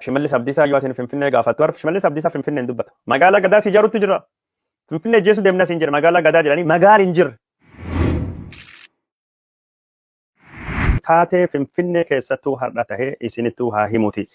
Shimallis Abdiisaa yoo atin Finfinnee gaafattu arf Shimallis Abdiisaa Finfinnee hin dubbatu. Magaalaa Gadaa si ijaaruutu jira. Finfinnee jeesu deemnas hin jira. Magaalaa Gadaa jedhanii magaan hin jirre. Taatee Finfinnee keessattuu har'a tahee isinittuu haa himuti.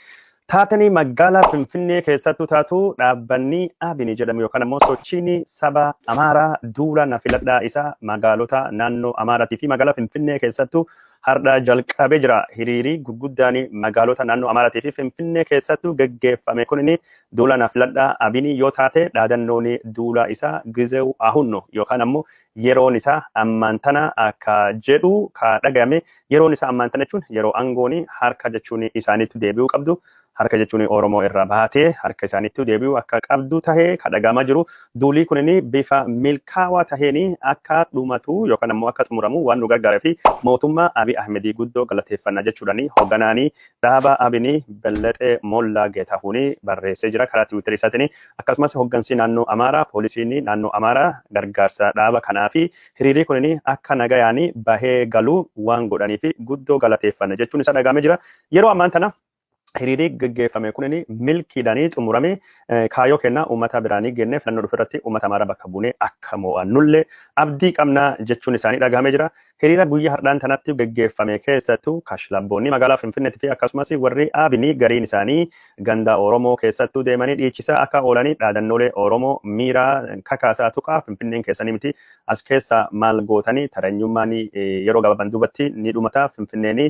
Taatanii magaalaa Finfinnee keessattuu taatu dhaabbanni Abin jedhamu yookaan immoo sochiin saba Amaaraa duula na filadhaa isaa magaalota naannoo Amaaraatii fi magaalaa Finfinnee keessattuu har'a jalqabee jira. Hiriirii gurguddaan magaalota naannoo Amaaraatii fi Finfinnee keessattuu gaggeeffame kunini duula na filadhaa Abin yoo taate dhaadannoon duula isaa gizeewu ahunno yookaan ammoo yeroon isaa ammaan tana akka jedhu ka dhagame yeroon isaa ammaan tana jechuun yeroo aangoon harka jechuun isaaniitti deebi'uu qabdu. Harka jechuun Oromoo irraa baatee harka isaaniitti deebi'uu akka qabdu tahee kadhagamaa jiru. Duulii kunini bifa milkaawaa taheen akka dhumatu yookaan ammoo akka xumuramu waan nu gargaaree fi mootummaa Abiy Ahmedii guddoo galateeffannaa jechuudhaani hogganaanii dhaaba Abinii Bellaxee Mollaa Geetaahuun barreessee jira karaa Tiwiiterii isaatiin. Akkasumas hoggansi naannoo Amaaraa poolisiin naannoo Amaaraa gargaarsa dhaaba kanaa fi hiriirii kunini akka nagayaan bahee galuu waan godhanii fi guddoo galateeffanna jechuun isa dhagahamee jira. Yeroo ammaan tana hiriirii gaggeeffame kunini milkiidhaanii xumurame kaayoo kennaa uummata biraanii gennee filannoo dhufirratti uummata Amaaraa bakka buunee akka mo'annullee abdii qabnaa jechuun isaanii dhagahamee jira. Hiriira guyyaa har'aan tanatti gaggeeffame keessattuu kashlabboonni magaalaa Finfinneetii fi akkasumas warri Abinii gariin isaanii ganda Oromoo keessattuu deemanii dhiichisaa akka oolanii dhaadannoolee Oromoo miiraa kakaasaa tuqaa Finfinneen keessanii miti as keessa maal gootanii tareenyummaan yeroo gabaabaan duubatti ni dhumata Finfinneen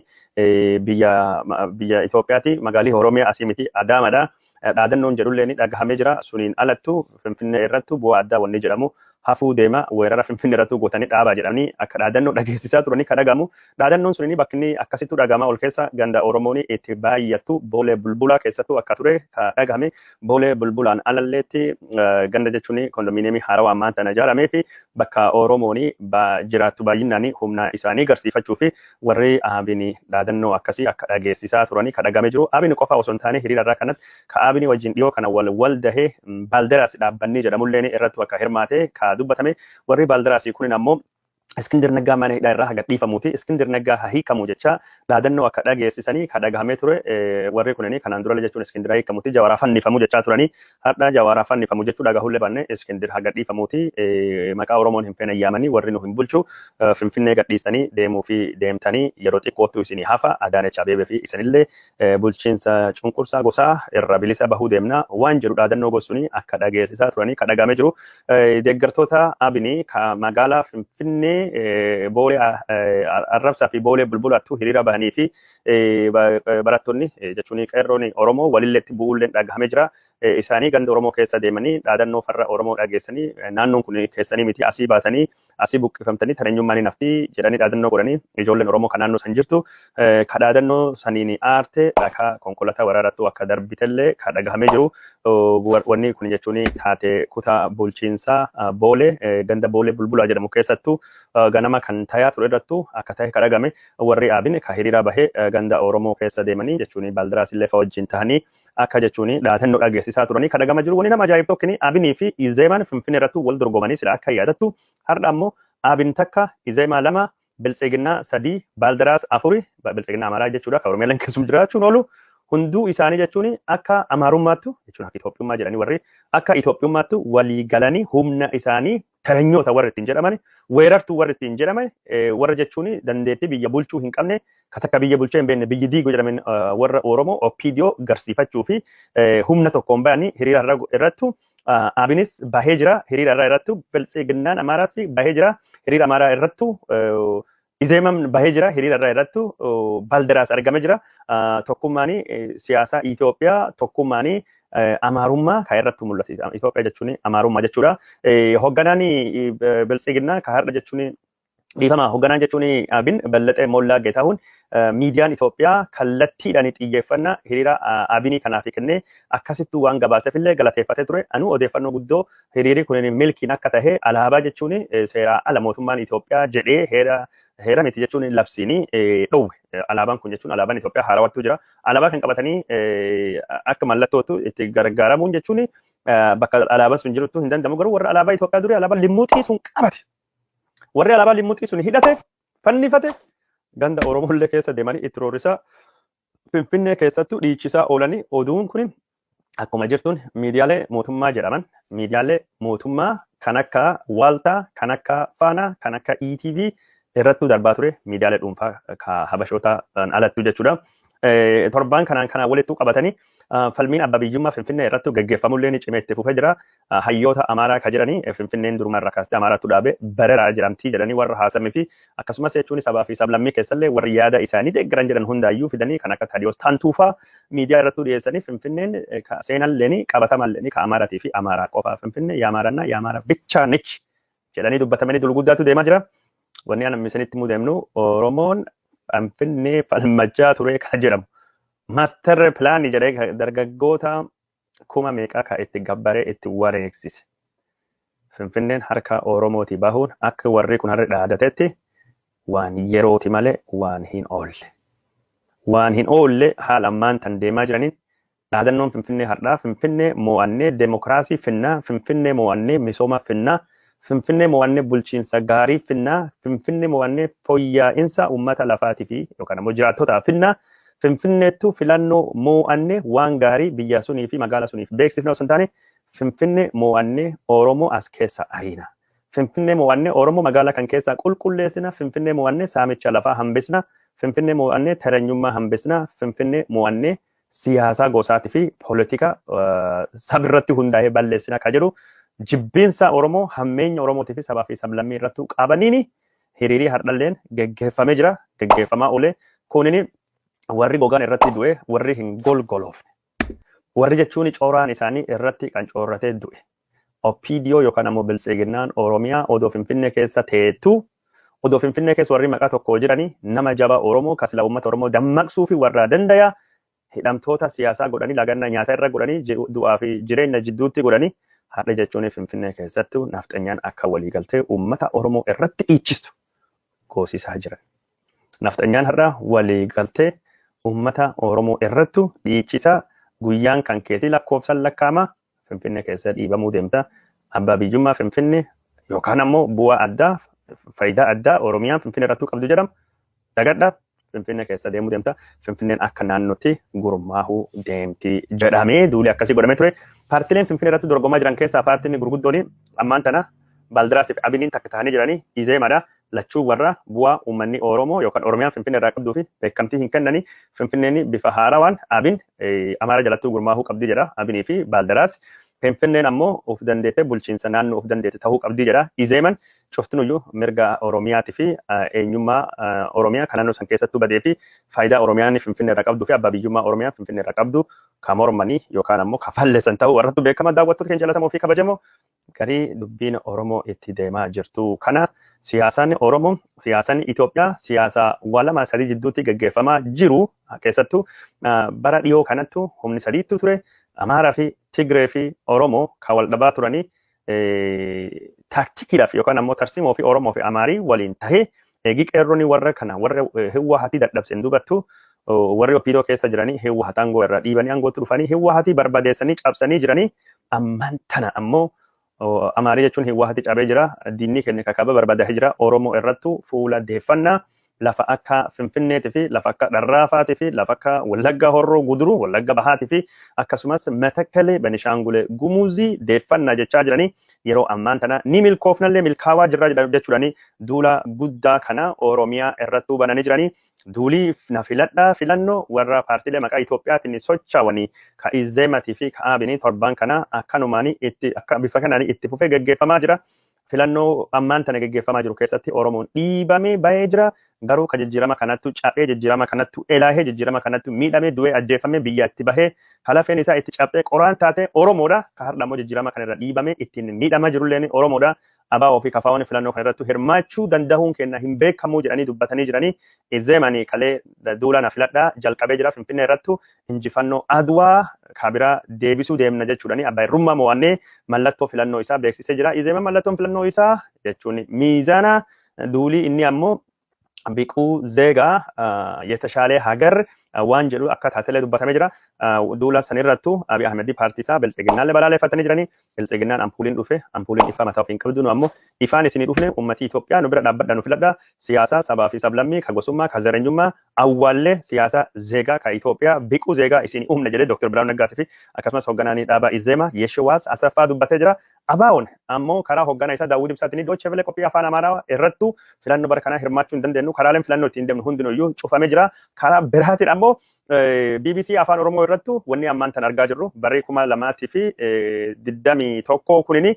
biyya Itoophiyaati magaalii Oromiyaa asii miti Adaamadha. Dhaadannoon jedhullee ni dhagahamee jira. Suniin alattu Finfinnee irrattu bu'aa addaa wanni jedhamu hafuu deema weerara Finfinnee irrattu gootanii dhaabaa jedhanii akka dhaadannoo dhageessisaa turanii kan dhagahamu. Dhaadannoon suniin bakki akkasittuu dhagahamaa ol keessa ganda Oromoon itti baay'attu Boolee Bulbulaa keessattuu akka ture kan dhagahame. Boolee Bulbulaan alalleetti ganda jechuun kondominiyeemii haarawaa ammaan tana ijaaramee fi bakka Oromoon jiraattu baay'inaan humna isaanii agarsiifachuu fi warri Abin dhaadannoo akkasii akka dhageessisaa turanii kan dhagamee jiru. Abin qofa osoo hin taane hiriira irraa kanatti ka Abin wajjin dhiyoo kana wal dahee Baaldaraas dhaabbanni jedhamullee irratti akka hirmaate ka dubbatame warri Baaldaraasii kunin ammoo Iskindir Naggaa mana hidhaa irraa gadhiifamuuti. Iskindir Naggaa hiikamu jecha dhaadannoo akka dhageessisanii kan dhagahamee ture warri kunini kanaan dura jechuun Iskindir hiikamuuti Jawaaraa fannifamu jechaa turanii har'a Jawaaraa fannifamu jechuu dhagahullee banne Iskindir gadhiifamuuti maqaa Oromoon hin feene yaamanii warri nu hin bulchu Finfinnee gadhiisanii deemuu fi deemtanii yeroo xiqqootu isinii hafa Adaanech Abeebee fi isinillee bulchiinsa cunqursaa gosaa irra bilisa bahuu deemna waan jedhu dhaadannoo gosuuni akka dhageessisaa turanii kan dhagahamee jiru. Deeggartoota Abinii ka magaalaa Finfinnee Boolee Arrabsaa fi Boolee Bulbulaattu hiriira bahanii fi barattoonni jechuun qeerroon Oromoo walilleetti bu'uulleen dhagahamee jira. Isaanii ganda Oromoo keessa deemanii dhaadannoo farra Oromoo dhageessanii naannoon kun keessanii miti asii baatanii asii buqqifamtanii tareenyummaan naftii jedhanii dhaadannoo godhanii ijoolleen Oromoo kan naannoo san jirtu ka dhaadannoo saniin aarte dhakaa konkolaataa waraanattu akka darbitellee ka dhagahamee jiru. Wanni kun jechuun taate kutaa bulchiinsaa Boolee ganda Boolee Bulbulaa jedhamu keessattuu ganama kan tayaa ture irrattu akka ta'e ka dhagame warri Abin ka hiriira bahee ganda Oromoo keessa deemanii jechuun Baaldaraas illee fa wajjin tahanii akka jechuun dhaadannoo dhageessisaa turanii kan dhagama jiru. Wanni nama ajaa'ibtu tokkini Abinii fi Izeemaan Finfinnee irrattu wal dorgomanii sila akka yaadattu har'a ammoo Abin takka Izeemaa lama Biltsiginnaa sadii Baaldaraas afuri Biltsiginnaa Amaaraa jechuudha ka Oromiyaan keessum jiraachuun oolu hunduu isaanii jechuun akka Amaarummaattu jechuun akka Itoophiyummaa jedhanii warri akka Itoophiyummaattu walii galanii humna isaanii tareenyoota warri ittiin jedhaman weerartuu warri ittiin jedhaman warra jechuun dandeettii biyya bulchuu hin qabne ka takka biyya bulchee hin beekne biyyi diiguu jedhaman warra Oromoo OPDO garsiifachuu fi humna tokkoon bahanii hiriira irrattu Abinis bahee jira hiriira irrattu Biltsiginnaan Amaaraas bahee jira hiriira Amaaraa irrattu Izeemaan bahee jira hiriira irrattu Baaldaraas argamee jira. Tokkummaan siyaasaa Itoophiyaa tokkummaan Amaarummaa kan irratti mul'atu. Itoophiyaa jechuun Amaarummaa jechuudha. Hogganaan Biltsiginnaa kan har'a jechuun dhiifama hogganaan jechuun Abin Bellaxee Mollaa Geetaahuun miidiyaan Itoophiyaa kallattiidhaan xiyyeeffannaa hiriira Abinii kanaaf kennee akkasittuu waan gabaaseefillee galateeffatee ture. Anuu odeeffannoo guddoo hiriirri kun milkiin akka tahe alaabaa jechuun seeraa ala mootummaan Itoophiyaa jedhee heera miti jechuun labsiinii dhowwe. Alaabaan kun jechuun alaabaan Itoophiyaa haarawattuu jira. Alaabaa kan qabatanii akka mallattootu itti gargaaramuun jechuun bakka alaabaan sun jirutu hin danda'amu. Garuu warra alaabaa Itoophiyaa durii alaabaa limmuuxii sun qabate. Warri alaabaa limmuuxii sun hidhate fannifate ganda Oromollee keessa deemanii itti roorrisaa Finfinnee keessattuu dhiichisaa oolanii oduun kun akkuma jirtuun miidiyaalee mootummaa jedhaman miidiyaalee mootummaa kan akka Waaltaa, kan akka Faanaa, kan akka ETV irrattuu darbaa ture miidiyaalee dhuunfaa habashootaan alattuu jechuudha. Torbaan kanaan walittuu qabatanii falmiin abbaa biyyummaa Finfinnee irratti gaggeeffamullee ni cimee itti fufee jira. Hayyoota Amaaraa kan jiranii Finfinneen duruma irraa kaastee Amaaraatu dhaabee bareeraa jedhamtii jedhanii warra haasamii fi akkasumas jechuun sabaa fi sablammii keessallee warri yaada isaanii deeggaran jedhan hundaayyuu fidanii kan akka Tadiyoos Taantuufaa miidiyaa irratti dhiyeessanii Finfinneen seenallee qabatamallee ka Amaaraatii fi Amaaraa qofaa Finfinnee yaamaaranna yaamaara bichaa nichi jedhanii dubbatamanii dulguddaatu deemaa jira. Wanni ani isinitti muudamnu Oromoon Finfinnee falmachaa ture kan jedhamu. Master plan jedhee dargaggoota kuma meeqaa ka itti gabbaree itti wareegsise. Finfinneen harka Oromooti bahuun akka warri kun harri dhaadatetti waan yerooti malee waan hin oolle. Waan hin oolle haala ammaan tan deemaa jiraniin dhaadannoon Finfinnee har'aa Finfinnee mo'annee demokiraasii finnaa Finfinnee mo'annee misooma finnaa Finfinnee mo'annee bulchiinsa gaarii finnaa Finfinnee mo'annee fooyya'insa uummata lafaatii fi yookaan immoo jiraattotaa finnaa Finfinneettu filannoo mo'annee waan gaarii biyya sunii fi magaala suniif beeksifne osoo hin taane Finfinnee mo'annee Oromoo as keessa ariina. Finfinnee mo'annee Oromoo magaala kan keessaa qulqulleessina. Finfinnee mo'annee saamicha lafaa hambisna. Finfinnee mo'annee tereenyummaa hambisna. Finfinnee mo'annee siyaasaa gosaatii fi poolitika sabirratti hundaa'ee balleessina kan jedhu jibbiinsa Oromoo hammeenya Oromootii fi sabaa fi sablammii irratti qabaniini hiriirii hardhalleen geggeeffamee jira. Geggeeffamaa oolee kunini warri gogaan irratti du'e warri hin golgoloofne. Warri jechuun cooraan isaanii irratti kan coorratee du'e. OPDO yookaan ammoo biltsiginnaan Oromiyaa odoo Finfinnee keessa teetu odoo Finfinnee keessa warri maqaa tokko jiranii nama jaba Oromoo kasla uummata Oromoo dammaqsuu fi warra dandaya hidhamtoota siyaasaa godhanii lagannaa nyaata irra godhanii du'aa fi jireenya jidduutti godhanii har'a jechuun Finfinnee keessatti nafxanyaan akka waliigaltee uummata Oromoo irratti dhiichistu goosisaa jiran. Nafxanyaan har'a waliigaltee uummata Oromoo irratti dhiichisa guyyaan kan keetii lakkoofsan lakkaa'ama Finfinnee keessa dhiibamuu deemta. Abbaa biyyummaa Finfinnee yookaan ammoo bu'aa addaa faayidaa addaa Oromiyaan Finfinnee irratti qabdu jedhama. Dagadhaa Finfinnee keessa deemuu deemta. Finfinneen akka naannootti gurmaahuu deemti jedhamee duuli akkasii godhamee ture. Paartileen Finfinnee irratti dorgomaa jiran keessaa paartiin gurguddoon ammaan tana Baaldiraas fi Abiniin takka ta'anii jiranii Izeemadha. Lachuu warra bu'aa uummanni Oromoo yookaan Oromiyaan Finfinnee irraa qabduu fi beekamtii hin kennanii Finfinneen bifa haarawaan Abin Amaara jalattuu gurmaahuu qabdi jedha Abinii fi Baaldiraas. Finfinneen ammoo of dandeette bulchiinsa naannoo of dandeette ta'uu qabdi jedha Izeeman. Cuftinuyyuu mirga Oromiyaatii fi eenyummaa Oromiyaa kan naannoo san keessattuu badee fi faayidaa Oromiyaan Finfinnee irraa qabduu fi abbaa biyyummaa Oromiyaa Finfinnee irraa qabdu kan mormanii yookaan ammoo kan falleessan ta'uu warrattu beekama daawwattoota keenya jaalatamoo fi kabajamoo garii dubbiin Oromoo itti deemaa jirtu. Kana siyaasaan Oromoo siyaasaan Itoophiyaa siyaasa walama sadii jidduutti gaggeeffamaa jiru keessattuu bara dhiyoo kanattu humni sadiitu ture Amaaraa fi Tigree fi Oromoo kan wal dhabaa turanii taaktikiidhaaf yookaan ammoo tarsiimoo fi Oromoo fi Amaarii waliin tahee eegi qeerroon warra kana warra Hiwwahatii dadhabseen dubattu warri OPDO keessa jiranii Hiwwahat aangoo irraa dhiibanii aangootti dhufanii Hiwwahatii barbadeessanii cabsanii jiranii ammaan tana ammoo Amaarii jechuun Hiwwahatii cabee jira diinni keenya kakaba barbaadee jira Oromoo irrattu fuula deeffannaa lafa akka Finfinneetii fi lafa akka Dharraafaatii fi lafa akka Wallagga Horroo Guduruu Wallagga Bahaatii fi akkasumas Matakkale Benishaangule Gumuzii deeffannaa jechaa jiranii yeroo ammaan tana ni milkoofnallee milkaawaa jirra jechuudhanii duula guddaa kana Oromiyaa irrattuu bananii jiranii duulii na filadhaa filannoo warra paartiilee maqaa Itoophiyaatiin socho'anii ka Izeematii fi ka Abinii torban kana akkanumaanii itti akka bifa kanaan itti fufee gaggeeffamaa jira. Filannoo ammaan tana gaggeeffamaa jiru keessatti Oromoon dhiibamee bahee jira. Garuu ka jijjiirama kanattu cabee jijjiirama kanattu elaahee jijjiirama kanattu miidhamee du'ee ajjeefamee biyya itti bahee halafeen isaa itti cabee qoraan taate Oromoodha. Ka har'a immoo jijjiirama kana irra dhiibamee ittiin miidhamaa jirulleen Oromoodha. Abaa ofii kafaawwan filannoo kana irratti hirmaachuu danda'uun kenna hin beekamuu jedhanii dubbatanii jiranii Izeemanii kalee duula na filadhaa jalqabee jira Finfinnee irrattu injifannoo Adwaa kabiraa deebisuu deemna jechuudhanii abbaa irrummaa mo'annee mallattoo filannoo isaa beeksisee jira. Izeeman mallattoon filannoo isaa jechuun miizaana duulii inni ammoo biquu zeegaa የተሻለ ሀገር waan jedhu akka taatelee dubbatamee jira. Duula sanirrattu Abiy Ahmed paartii isaa biltsiginnaan balaaleffatanii jiranii. Biltsiginnaan ampuuliin dhufe ampuuliin ifa mataa ofiin qabdu nu ammoo ifaan isinii dhufne uummatii Itoophiyaa nu bira dhaabbadha nu filadha. Siyaasa sabaa fi sablammii ka gosummaa ka zareenyummaa awwaallee siyaasa zeegaa ka Itoophiyaa biquu zeegaa isinii uumne jedhee Dr. Biraanuu Naggaatii fi akkasumas hogganaanii dhaabaa Izeema Yeshiwaas Asaffaa dubbatee jira. Abaa'oon ammoo karaa hoggana isaa Daawud Ibsaatiin Dooche Velee qophii afaan Amaaraa irrattu filannoo bara kanaa hirmaachuu hin dandeenyu karaaleen filannoo ittiin deemnu hundinuyyuu cufamee jira. Karaa biraatiin ammoo BBC afaan Oromoo irrattu wanni ammaan tan argaa jirru barrii 2021 kunini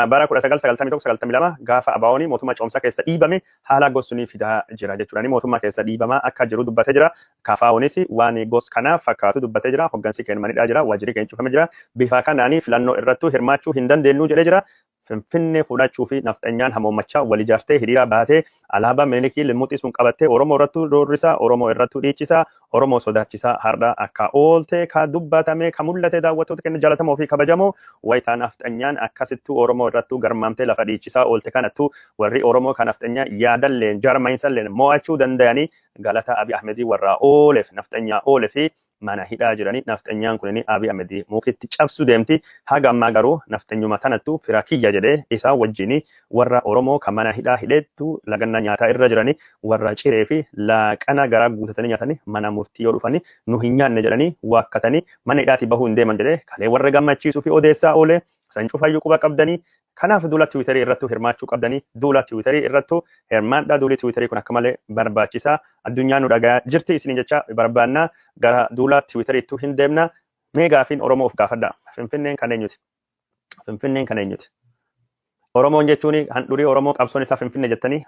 bara 1991-92 gaafa Abaa'oon mootummaa ce'umsaa keessa dhiibame haala gosunii fidaa jira jechuudha. Mootummaa keessa dhiibamaa akka jiru dubbatee jira. Kaafaawonis waan gos kanaaf fakkaatu dubbatee jira. Hoggansi keenmanidha jira. Waajjirri keenya cufamee jira. Bifa kanaanii filannoo irrattu hirmaachuu hin dandeenyu jedhee jira. Finfinnee fudhachuu fi nafxanyaan hamoommachaa wal ijaartee hiriira baatee alaabaa Minilikii limmuxii sun qabattee Oromoo irrattu doorrisaa, Oromoo irrattu dhiichisaa, Oromoo sodaachisaa har'a akka oolte ka dubbatame ka mul'ate daawwattoota keenya jaallatamoo fi kabajamoo wayitaa nafxanyaan akkasittuu Oromoo irrattu garmaamtee lafa dhiichisaa oolte kanattu warri Oromoo kan nafxanyaa yaadalleen jarmaayinsalleen mo'achuu danda'anii galata Abiy Ahmedii warraa ooleef nafxanyaa oole fi mana hidhaa jiranii nafxanyaan kunini Abiy Ahmed mukitti cabsu deemti. Haga ammaa garuu nafxanyuma tanattu fira kiyya jedhee isaa wajjini warra Oromoo kan mana hidhaa hidheettu lagannaa nyaataa irra jiranii warra ciree fi laaqana garaa guutatanii nyaatanii mana murtii yoo dhufanii nu hin nyaanne jedhanii waakkatanii mana hidhaatii bahuu hin deeman jedhee kalee warra gammachiisuu fi odeessaa oolee san cufayyuu quba qabdanii. Kanaaf duula Tiwiitarii irrattu hirmaachuu qabdanii duula Tiwiitarii irrattu hirmaadhaa duuli Tiwiitarii kun akka malee barbaachisaa addunyaan nu dhagaa jirti isin jecha barbaannaa gara duula Tiwiitariitti hin deemna. Mee gaafiin Oromoo of gaafadha. Finfinneen kan eenyuti? Finfinneen kan eenyuti? Oromoon jechuun handhurii Oromoo qabsoon isaa Finfinnee jettanii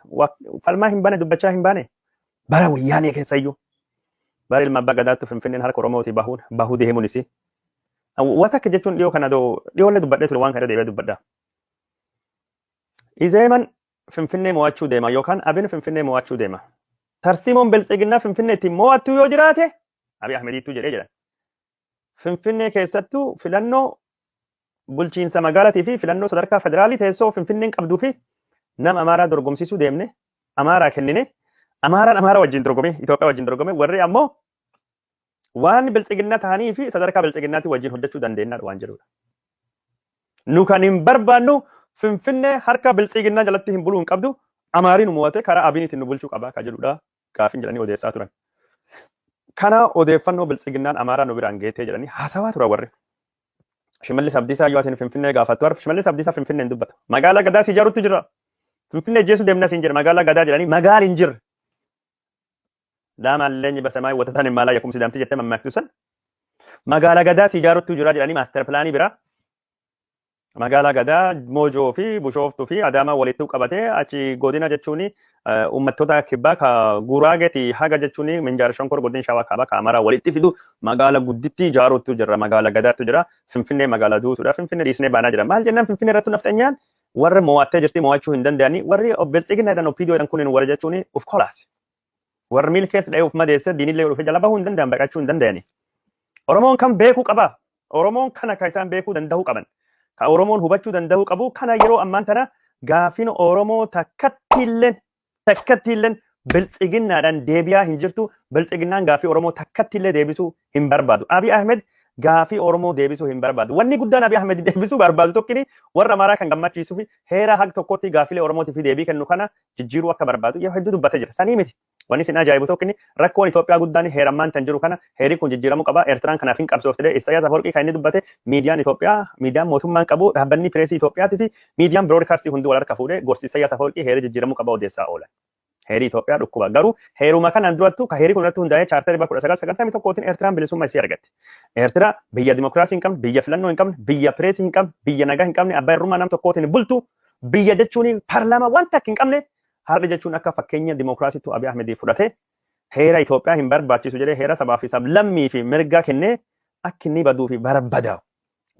falmaa hin baane dubbachaa hin baane bara wayyaanee keessayyuu bara ilma abbaa gadaattu Finfinneen harka Oromootii bahuu deemuunis wata akka jechuun dhiyoo kana dhiyoollee dubbadhee ture waan kana deebi'ee dubbadha. Izeeman Finfinnee mo'achuu deema yookaan Abiin Finfinnee mo'achuu deema. Tarsiimoon biltsiginnaa Finfinneetti mo'attuu yoo jiraate Abiy Ahmediitu jedhee jedhan. Finfinnee keessattuu filannoo bulchiinsa magaalaatii fi filannoo sadarkaa federaalii teessoo Finfinneen qabduu fi nama Amaaraa dorgomsiisuu deemne Amaaraa kennine Amaaraan Amaaraa wajjin dorgome Itoophiyaa wajjin dorgome warri ammoo waan biltsiginnaa ta'anii fi sadarkaa biltsiginnaatti wajjin hojjechuu dandeenyaadha waan jedhudha. Nu kan hin barbaannu Finfinnee harka biltsiginnaa jalatti hin buluu hin qabdu Amaariin mo'ate karaa Abiiniitiin nu bulchuu qaba ka jedhudha. Gaafiin jedhanii odeessaa turan. Kana odeeffannoo biltsiginnaan Amaaraa nu biraan geetee jedhanii haasawaa turan warri. Shimallis Abdiisaa yoo atiin Finfinnee gaafattu harfi Shimallis Abdiisaa Finfinneen dubbata. Magaalaa Gadaa si ijaaruutti jira. Finfinnee jeessu deemna siin jedha magaalaa Gadaa jedhanii magaal hin jirre. Daamaan leenyi basamaa watataan imaalaa yakumsi daamti jettee mammaaktu san. Magaalaa Gadaa si ijaaruutti jira jedhanii maaster pilaanii biraa. Magaalaa Gadaa Moojoo fi Bushooftuu fi Adaamaa walitti qabatee achi godina jechuun uummattoota kibbaa ka Guraageeti haga jechuun Minjaar Shonkor godina Shawaa kaabaa ka Amaaraa walitti fidu magaalaa gudditti ijaaruutu jira magaalaa Gadaatu jira Finfinnee magaalaa duutuudha Finfinnee dhiisnee baanaa jira maal jennaan Finfinnee irratti nafxanyaan warra mo'attee jirti mo'achuu hin danda'anii warri biltsiginnaadhaan opiidiyoodhaan kunin warra jechuun of kolaasi warri miil keessa dha'ee of madeesse diinillee dhufee jala bahuu hin danda'an baqachuu hin danda'anii Oromoon kan beekuu qaba Oromoon kana kan isaan beekuu danda'uu qaban ka Oromoon hubachuu danda'uu qabu kana yeroo ammaan tana gaafiin Oromoo takkattiilleen biltsiginnaadhaan deebi'aa hin jirtu biltsiginnaan gaafii Oromoo takkattiillee deebisuu hin barbaadu. Abiy Ahmed gaafii Oromoo deebisuu hin barbaadu. Wanni guddaan Abiy Ahmed deebisuu barbaadu tokkini warra Amaaraa kan gammachiisuu fi heera haq tokkotti gaafilee Oromootiif deebii kennu kana jijjiiruu akka barbaadu yeroo hedduu dubbatee jira. Sanii miti. Wanni isin ajaa'ibu tokkini rakkoon Itoophiyaa guddaan heerammaan tan jiru kana heeri kun jijjiiramuu qaba. Eertiraan kanaaf hin qabsoofte Isaayyaas Afwerqii kan inni dubbate miidiyaan Itoophiyaa miidiyaan mootummaan qabu dhaabbanni pireesii Itoophiyaati fi miidiyaan biroodkaastii hundi wal harka fuudhee gorsi Isaayyaas Afwerqii heeri jijjiiramuu qaba odeessaa oolan. Heeri Itoophiyaa dhukkuba garuu heeruma kanaan durattu ka heeri kun irratti hundaa'ee chaartarii 1991tiin Eertiraan bilisummaa isii argatte. Eertiraa biyya dimokiraasii hin qabne, biyya filannoo hin qabne, biyya pireesii hin qabne, biyya nagaa hin qabne, abbaa irrummaa nam tokkootiin bultu, biyya jechuun paarlaamaa wanta akka hin qabne, har'a jechuun akka fakkeenya dimokiraasiitu Abiy Ahmed fudhate heera Itoophiyaa hin barbaachisu jedhee heera sabaa fi sablammii fi mirgaa kennee akka inni baduu fi barbadaa'u.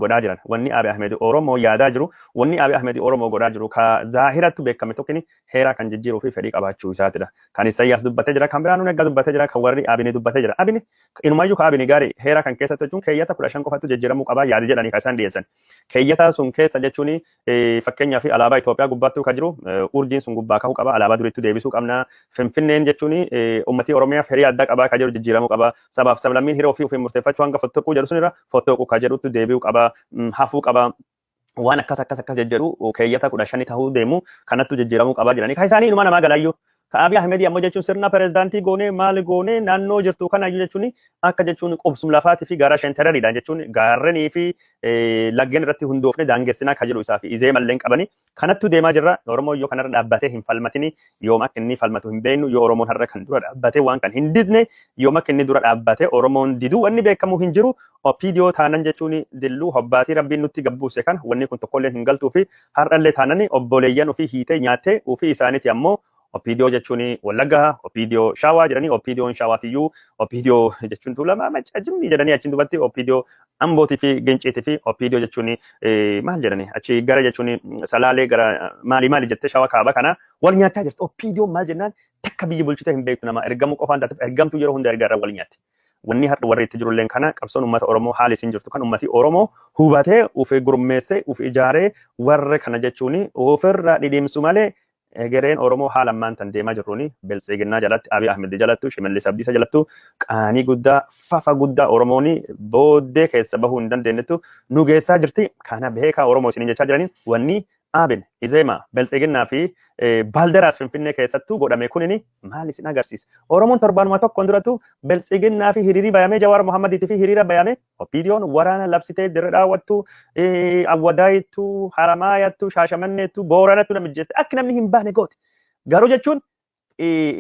godhaa jiran wanni Abiy Ahmed Oromoo yaadaa jiru wanni Abiy Ahmed Oromoo godhaa jiru ka zaahiratti beekame tokkini heera kan jijjiiruu fi fedhii qabaachuu isaatidha. Kan Isaayyaas dubbatee jira kan biraan Naggaa dubbatee jira kan warri Abiy dubbatee jira. Abiy inumayyuu ka Abiy gaarii heera kan keessatti jechuun keeyyata 15 qofatu jijjiiramuu qabaa yaada jedhanii kan isaan dhiyeessan. Keeyyata sun keessa jechuun fakkeenyaa fi alaabaa Itoophiyaa gubbaattuu kan jiru urjiin sun gubbaa ka'uu qaba alaabaa duriitti deebisuu qabna. Finfinneen jechuun uummatni Oromiyaaf hirii addaa qabaa kan jiru jijjiiramuu qaba. Sabaaf sablammiin hiroo ofii murteeffachuu hanga fottoquu jedhu sunirra fottoquu kan jedhutti deebi'uu qaba. Hafuu qaba. Waan akkas jedhu keeyyata 15 tahuu deemu kanattu jijjiiramuu qaba jedhanii kan isaanii ilma namaa galaayyuu. Ka Abiy Ahmed ammoo jechuun sirna pirezidaantii goonee maal goonee naannoo jirtu kanaayyuu jechuun akka jechuun qubsum lafaatii fi gaara shenterariidha jechuun gaarrenii fi laggeen irratti hundoofne daangessinaa kan jedhu isaa fi izee malleen qabanii kanattu deemaa jirra. Oromoo yoo kanarra dhaabbatee hin falmatini yoom akka inni falmatu hin beeknu yoo Oromoon har'a kan dura dhaabbatee waan kan hin didne yoom akka inni dura dhaabbatee Oromoon diduu wanni beekamu hin jiru. Opiidiyoo taanan jechuun dilluu hobbaatii rabbiin nutti gabbuuse kan wanni kun tokkollee hin galtuu fi har'allee taanani obboleeyyan ofii hiitee nyaattee ofii isaaniiti ammoo Opiidiyoo jechuun Wallaggaa, Opiidiyoo Shaawaa jedhanii Opiidiyoon Shaawaatiyyuu Opiidiyoo jechuun tuulamaa macajimni jedhanii achiin dubbatti Opiidiyoo Ambootii fi Ginciitii fi Opiidiyoo jechuun maal jedhanii achi gara jechuun Salaalee gara maali jettee Shaawaa kaaba kana wal nyaachaa jirti. Opiidiyoon maal jennaan takka biyya bulchite hin beektu nama ergamuu qofaan taate ergamtu yeroo hunda ergaa irra wal nyaatti. Wanni har'a warri itti jirulleen kana qabsoon uummata Oromoo haala isin jirtu kan uummati Oromoo hubatee ufee gurmeessee ufee ijaaree warra kana jechuun ofirraa dhidhiimsu malee egereen Oromoo haala ammaan tan deemaa jirruuni Biltsiginnaa jalatti Abiy Ahmed jalattu Shimallis Abdiisa jalattu qaanii guddaa fafa guddaa Oromooni booddee keessa bahuu hin dandeenyettu nu geessaa jirti. Kana beekaa Oromoo isin jechaa jiranii wanni Abiy Izeema Biltsiginnaa fi Baaldaraas Finfinnee keessattuu godhame kunini maal isin agarsiisa? Oromoon torbaanuma tokkoon duratu Biltsiginnaa fi hiriirii bayamee Jawaar Mohammadiitii fi hiriira bayamee Opiidiyoon waraana labsitee dirre dhaawwattu Awwadaayittu Haramaayattu Shaashamanneettu Booranattu namijjeeste akka namni hin baane gooti. Garuu jechuun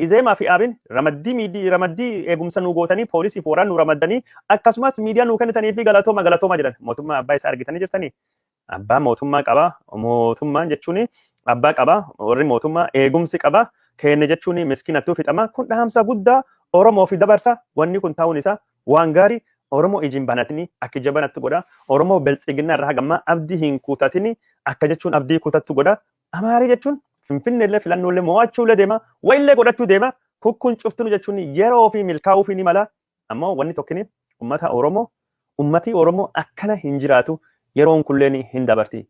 Izeemaa fi Abiy ramaddii eegumsa nu gootanii poolisii fi waraana nu ramaddanii akkasumas miidiyaa nu kennitanii fi galatooma jedhan mootummaa abbaa isaa argitanii jirtanii. Abbaa mootummaa qaba. Mootummaan jechuun abbaa qaba. Warri mootummaa eegumsi qaba. Kenne jechuun miskiinattuu fixama. Kun dhaamsa guddaa Oromoo fi dabarsa. Wanni kun ta'uun isaa waan gaarii Oromoo ijiin banatanii akka ija banattu godha. Oromoo Biltsiginnaa irraa hagammaa abdii hin kutatini akka jechuun abdii kutattu godha. Amaarii jechuun Finfinneellee filannoollee mo'achuullee deema. Wayillee godhachuu deema. Kun cuftinu jechuun yeroo fi milkaa'uu fi ni mala. Ammoo wanni tokkini uummata Oromoo ummati Oromoo akkana hin jiraatu. Yeroon kulleen hin dabarti.